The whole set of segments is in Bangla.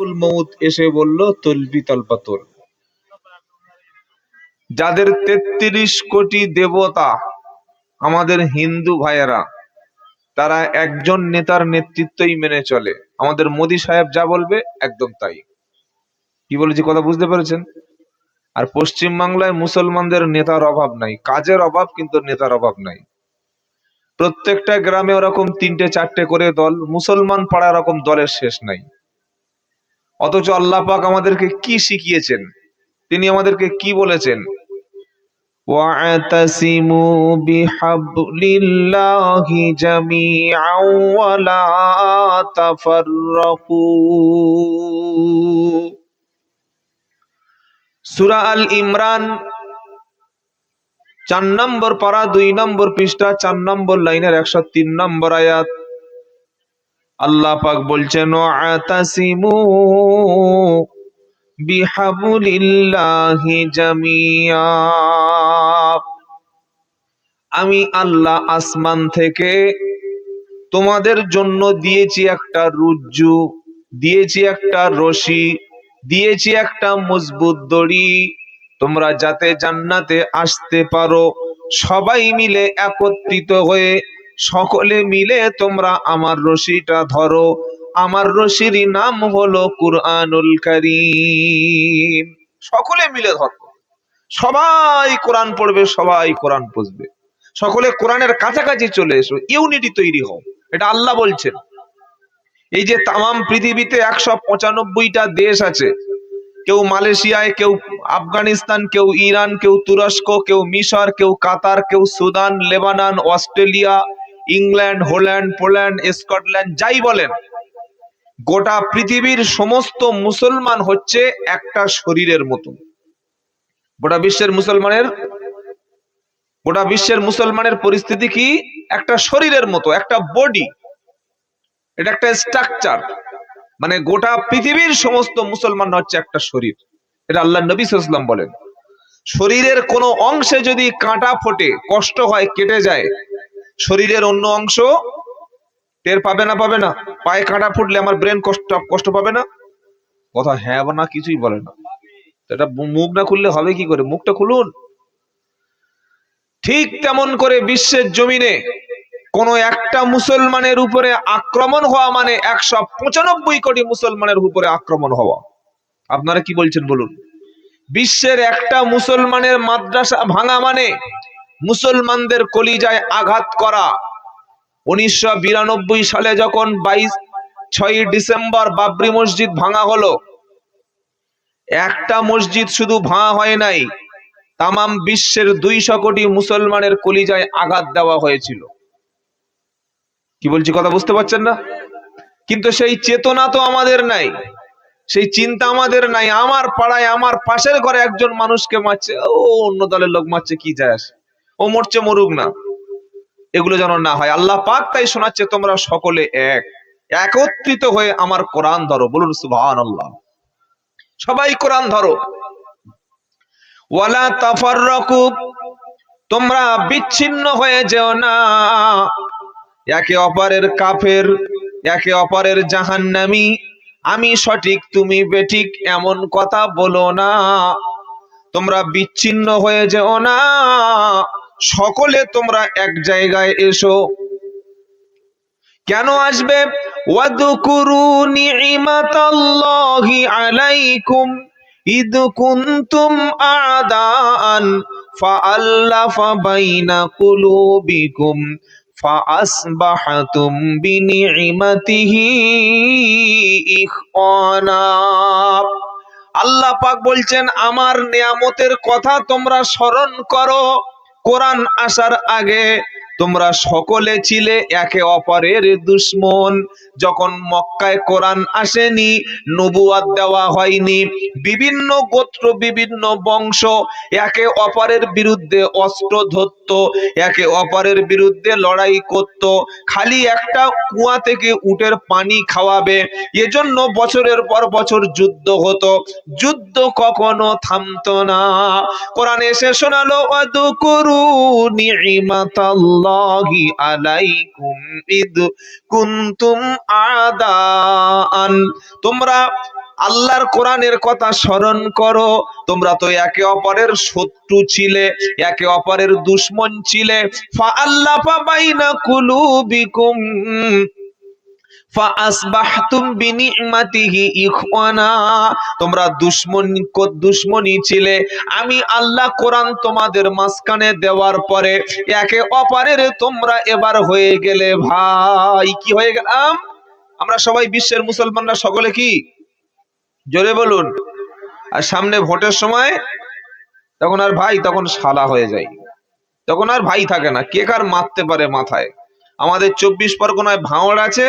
মালাকুল মউত এসে বলল তলবি তলপাতর। যাদের ৩৩ কোটি দেবতা আমাদের হিন্দু ভাইয়েরা, তারা একজন নেতার নেতৃত্বই মেনে চলে। আমাদের মোদি সাহেব যা বলবে একদম তাই। কি বলেছি কথা বুঝতে পেরেছেন? আর পশ্চিম বাংলায় মুসলমানদের নেতার অভাব নাই, কাজের অভাব, কিন্তু নেতার অভাব নাই। প্রত্যেকটা গ্রামে ওরকম ৩টে ৪টে করে দল, মুসলমান পাড়া এরকম দলের শেষ নাই। অথচ আল্লাহ পাক আমাদেরকে কি শিখিয়েছেন, তিনি আমাদেরকে কি বলেছেন? ওয়াতাসিমু বিহাবলিল্লাহি জামিআন ওয়া লা তাফাররাকু। সূরা আল ইমরান ৪ নম্বর পারা ২ নম্বর পৃষ্ঠা ৪ নম্বর লাইনের ১০৩ নম্বর আয়াত। আল্লাহ পাক বলছেন ওয়াতাসিমু বিহাবলিল্লাহি জামিআ। আমি আল্লাহ আসমান থেকে তোমাদের জন্য দিয়েছি একটা রজ্জু, দিয়েছি একটা রশি, দিয়েছি একটা মজবুত দড়ি, তোমরা যাতে জান্নাতে আসতে পারো। সবাই মিলে একত্রিত হয়ে সকলে মিলে তোমরা আমার রশিটা ধরো। আমার রশির নাম হলো কুরআনুল কারীম। সকলে মিলে ধরো, সবাই কোরআন পড়বে, সবাই কোরআন বুঝবে। সকলে কোরআনের কাছাকাছি চলে এসো, ইউনিটি তৈরি হও। এটা আল্লাহ বলছেন। এই যে তামাম পৃথিবীতে ১৯৫টা দেশ আছে, কেউ মালয়েশিয়ায়, কেউ আফগানিস্তান, কেউ ইরান, কেউ তুরস্ক, কেউ মিশর, কেউ কাতার, কেউ Sudan, Lebanon, Australia, England, Holland, Poland, Scotland, যাই বলেন, গোটা পৃথিবীর সমস্ত মুসলমান হচ্ছে একটা শরীরের মতো। গোটা বিশ্বের মুসলমানের পরিস্থিতি কি? একটা শরীরের মতো, একটা বডি, এটা একটা স্ট্রাকচার। মানে গোটা পৃথিবীর সমস্ত মুসলমান হচ্ছে একটা শরীর। এটা আল্লাহ নবী সাল্লাল্লাহু আলাইহি ওয়াসাল্লাম বলেন। শরীরের কোনো অংশে যদি কাঁটা ফোটে, কষ্ট হয়, কেটে যায়, শরীরের অন্য অংশ টের পাবে না? পাবে না? পায়ে কাঁটা ফুটলে আমার ব্রেন কষ্ট পাবে না? কথা হ্যাঁ বা না কিছুই বলে না। এটা মুখ না খুললে হবে কি করে? মুখটা খুলুন। ঠিক তেমন করে বিশ্বের জমিনে কোন একটা মুসলমানের উপরে আক্রমণ হওয়া মানে ১৯৫ কোটি মুসলমানের উপরে আক্রমণ হওয়া। আপনারা কি বলছেন বলুন? বিশ্বের একটা মুসলমানের মাদ্রাসা ভাঙা মানে মুসলমানদের কলিজায় আঘাত করা। ১৯৯২ সালে যখন ৬ই ডিসেম্বর বাবরি মসজিদ ভাঙা হলো, একটা মসজিদ শুধু ভাঙা হয় নাই, তামাম বিশ্বের ২০০ কোটি মুসলমানের কলিজায় আঘাত দেওয়া হয়েছিল। কি বলছি কথা বুঝতে পারছেন না? কিন্তু সেই চেতনা তো আমাদের নাই, সেই চিন্তা আমাদের নাই। আমার পাড়ায়, আমার পাশের ঘরে একজন মানুষকে মারছে, ও অন্য দলের লোক মারছে, কি যায় আসে, ও মরছে মরুক না, এগুলো যেন না হয়। আল্লাহ পাক তাই শোনাচ্ছে, তোমরা সকলে একত্রিত হয়ে আমার কোরআন ধরো। বলুন সুবহানাল্লাহ। সবাই কোরআন ধরো। ওয়ালা তাফাররাকু, তোমরা বিচ্ছিন্ন হয়ে যেও না। একে অপরের কাফের, একে অপরের জাহান্নামী, আমি সঠিক তুমি বেঠিক এমন কথা বলো না। তোমরা বিচ্ছিন্ন হয়ে যেও না, সকলে তোমরা এক জায়গায় এসো। কেন আসবে? ওয়াদকুরু নি'মাতাল্লাহি আলাইকুম ইদ কুনতুম আ'দাআন ফাআল্লাফা বাইনা কুলুবিকুম ফাআসবাহতুম বিনি'মাতিহি ইখওয়ানা। আল্লাহ পাক বলছেন, আমার নিয়ামতের কথা তোমরা স্মরণ করো। কোরআন আসার আগে তোমরা সকলে ছিলে একে অপরের দুশমন। যখন মক্কায় কোরআন আসেনি, নবুয়াত দেওয়া হয়নি, বিভিন্ন গোত্র, বিভিন্ন বংশ একে অপরের বিরুদ্ধে অস্ত্র ধরত, একে অপরের বিরুদ্ধে লড়াই করত। খালি একটা কুয়া থেকে উটের পানি খাওয়াবে, এজন্য বছরের পর বছর যুদ্ধ হতো। যুদ্ধ কখনো থামতো না। কোরআন এসে শোনালো, ওয়াদকুরু নি'মাতাল্লাহি আলাইকুম ইদ কুনতুম আ'দাআন, তোমরা আল্লাহর কোরআনের কথা স্মরণ করো। তোমরা তো একে অপরের শত্রু ছিলে, একে অপরের দুশমন ছিলে। ফাআল্লাফা বাইনা কুলুবিকুম ফাআসবাহতুম বিনি'মাতিহি ইখওয়ানা। তোমরা দুশমনি ছিলে, আমি আল্লাহ কোরআন তোমাদের মাঝখানে দেওয়ার পরে একে অপরের তোমরা এবার হয়ে গেলে ভাই। কি হয়ে গেলাম আমরা সবাই? বিশ্বের মুসলমানরা সকলে কি? জোরে বলুন। আর সামনে ভোটের সময় তখন আর ভাই, তখন শালা হয়ে যায়, তখন আর ভাই থাকে না, কে কার মারতে পারে মাথায়। আমাদের 24 পরগনায় ভাঙড় আছে,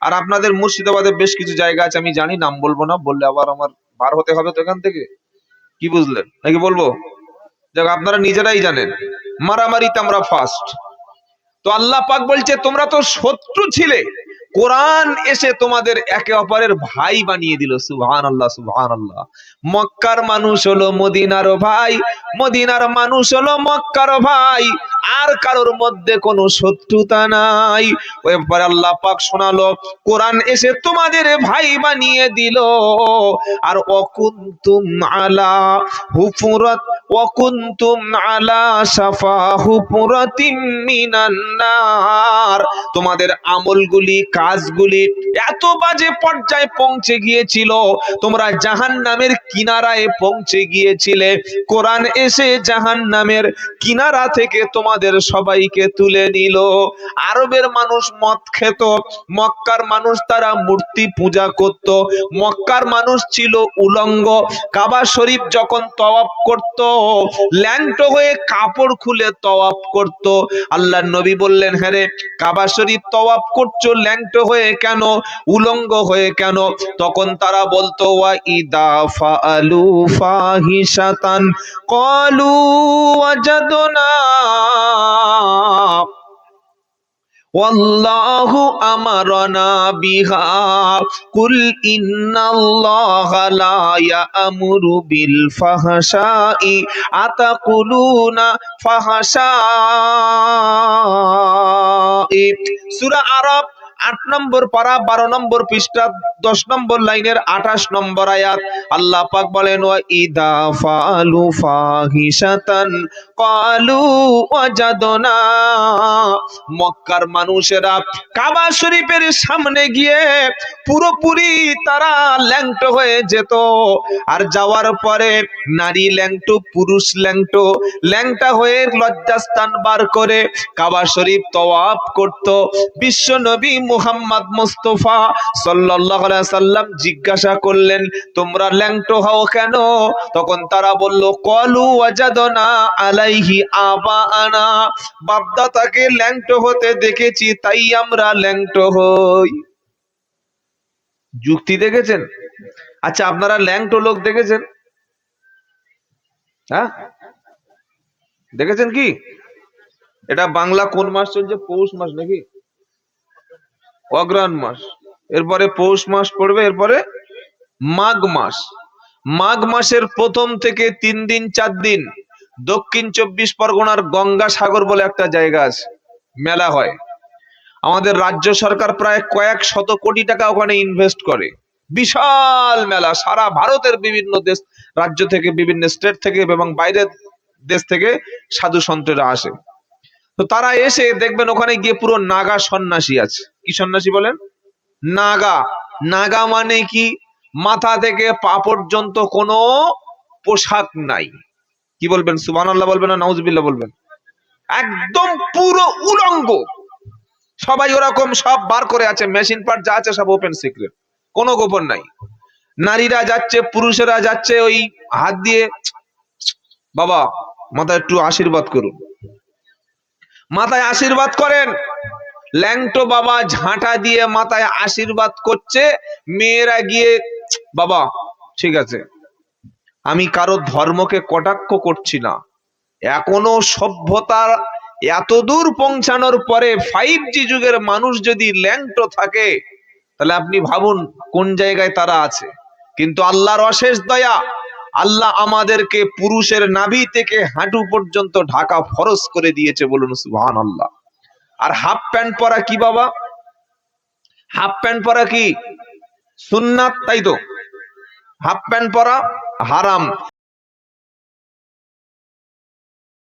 আর আপনাদের মুর্শিদাবাদে বেশ কিছু জায়গা আছে, আমি জানি, নাম বলবো না, বললে আবার আমার বার হতে হবে তো এখান থেকে। কি বুঝলেন নাকি বলবো? দেখ, আপনারা নিজেরাই জানেন, মারামারিতে আমরা ফার্স্ট। তো আল্লাহ পাক বলছে তোমরা তো শত্রু ছিলে, কোরআন এসে তোমাদের একে অপরের ভাই বানিয়ে দিল। সুবহানাল্লাহ, সুবহানাল্লাহ। মক্কার মানুষ হলো মদিনার ভাই, মদিনার মানুষ হলো মক্কার ভাই, আর কারোর মধ্যে কোনো শত্রুতা নাই। এরপরে আল্লাহ পাক শোনালো কোরআন এসে তোমাদের ভাই বানিয়ে দিল। আর ওয়াকুনতুম আলা হুফুরাত ওয়াকুনতুম আলা শাফা হুফুরাতিম মিনান নার। তোমাদের আমলগুলি, কাজগুলি এত বাজে পর্যায়ে পৌঁছে গিয়েছিল, তোমরা জাহান্নামের কিনারায় পৌঁছে গিয়েছিলে। কোরআন এসে জাহান্নামের কিনারা থেকে তোমাদের সবাইকে তুলে নিল। আরবের মানুষ মদ খেত, মক্কার মানুষ তারা মূর্তি পূজা করত, মক্কার মানুষ ছিল উলঙ্গ। কাবা শরীফ যখন তওয়াফ করত, ল্যাংটো হয়ে কাপড় খুলে তওয়াফ করত। আল্লাহর নবী বললেন, হ্যাঁ রে, কাবা শরীফ তওয়াফ করছো ল্যাংটো হয়ে কেন, উলঙ্গ হয়ে কেন? তখন তারা বলতো ওয়া ইদা ফাআলু ফাহিশাতান ক্বালু ওয়াজাদনা ওয়াল্লাহু আমারানা বিহা কুল ইন্নাল্লাহা লা ইয়া'মুরু বিল ফাহশাই আতাকুলুনা ফাহশাই। সূরা আরাফ 8 নম্বর পারা 12 নম্বর পৃষ্ঠা 10 নম্বর লাইনের 28 নম্বর আয়াত। আল্লাহ পাক বলেন ওয়া ইদা ফাআলু ফাহিশাতান ক্বালু ওয়াজাদনা। মক্কার মানুষেরা কাবা শরীফের সামনে গিয়ে পুরোপুরি তারা ল্যাংটো হয়ে যেত, আর যাওয়ার পরে নারী ল্যাংটো, পুরুষ ল্যাংটো, ল্যাংটা হয়ে লজ্জাস্থান বার করে কাবা শরীফ তওয়াফ করত। বিশ্ব নবী মুহাম্মদ মুস্তাফা সাল্লাল্লাহু আলাইহি সাল্লাম জিজ্ঞাসা করলেন, তোমরা ল্যাংটো হও কেন? তখন তারা বলল, ক্বালু ওয়াজাদনা আলাইহি আবাআনা, বাপদাদাকে ল্যাংটো হতে দেখেছি তাই আমরা ল্যাংটো হই। যুক্তি দেখেছেন? আচ্ছা, আপনারা ল্যাংটো লোক দেখেছেন? হ্যাঁ, দেখেছেন কি? এটা বাংলা কোন মাস চলছে? পৌষ মাস নাকি অগ্রহায়ণ মাস, এরপরে পৌষ মাস পড়বে, এরপরে মাঘ মাস। মাঘ মাসের প্রথম থেকে 3 দিন 4 দিন দক্ষিণ 24 পরগনার গঙ্গাসাগর বলে একটা জায়গা আছে, মেলা হয়। আমাদের রাজ্য সরকার প্রায় কয়েক শত কোটি টাকা ওখানে ইনভেস্ট করে। বিশাল মেলা, সারা ভারতের বিভিন্ন দেশ, রাজ্য থেকে, বিভিন্ন স্টেট থেকে এবং বাইরের দেশ থেকে সাধু সন্তরা আসে। তো তারা এসে দেখবেন ওখানে গিয়ে পুরো নাগা সন্ন্যাসী আছে। কি সন্ন্যাসী বলেন? নাগা। নাগা মানে কি? মাথা থেকে পা পর্যন্ত কোনো পোশাক নাই। কি বলবেন? সুবহানাল্লাহ বলবেন না নাউজুবিল্লাহ বলবেন? একদম পুরো উলঙ্গ। সবাই ওরকম সব বার করে আছে, মেশিন পার্ট যা আছে সব ওপেন সিক্রেট, কোনো গোপন নাই। নারীরা যাচ্ছে, পুরুষেরা যাচ্ছে, ওই হাত দিয়ে বাবা মাথায় একটু আশীর্বাদ করুন, মাথায় আশীর্বাদ করেন। ল্যাংটো বাবা ঝাঁটা দিয়ে মাথায় আশীর্বাদ করছে, মেয়েরা গিয়ে বাবা ঠিক আছে। আমি কারো ধর্মকে কটাক্ষ করছি না, এখনো সভ্যতার এতদূর পৌঁছানোর পরে 5G যুগের মানুষ যদি ল্যাংটো থাকে, তাহলে আপনি ভাবুন কোন জায়গায় তারা আছে। কিন্তু আল্লাহর অশেষ দয়া, আল্লাহ আমাদেরকে পুরুষের নাভি থেকে হাঁটু পর্যন্ত ঢাকা ফরজ করে দিয়েছে, বলুন সুবহানাল্লাহ। আর হাফ প্যান্ট পরা কি বাবা? হাফ প্যান্ট পরা কি সুন্নাত? তাই তো, হাফ প্যান্ট পরা হারাম,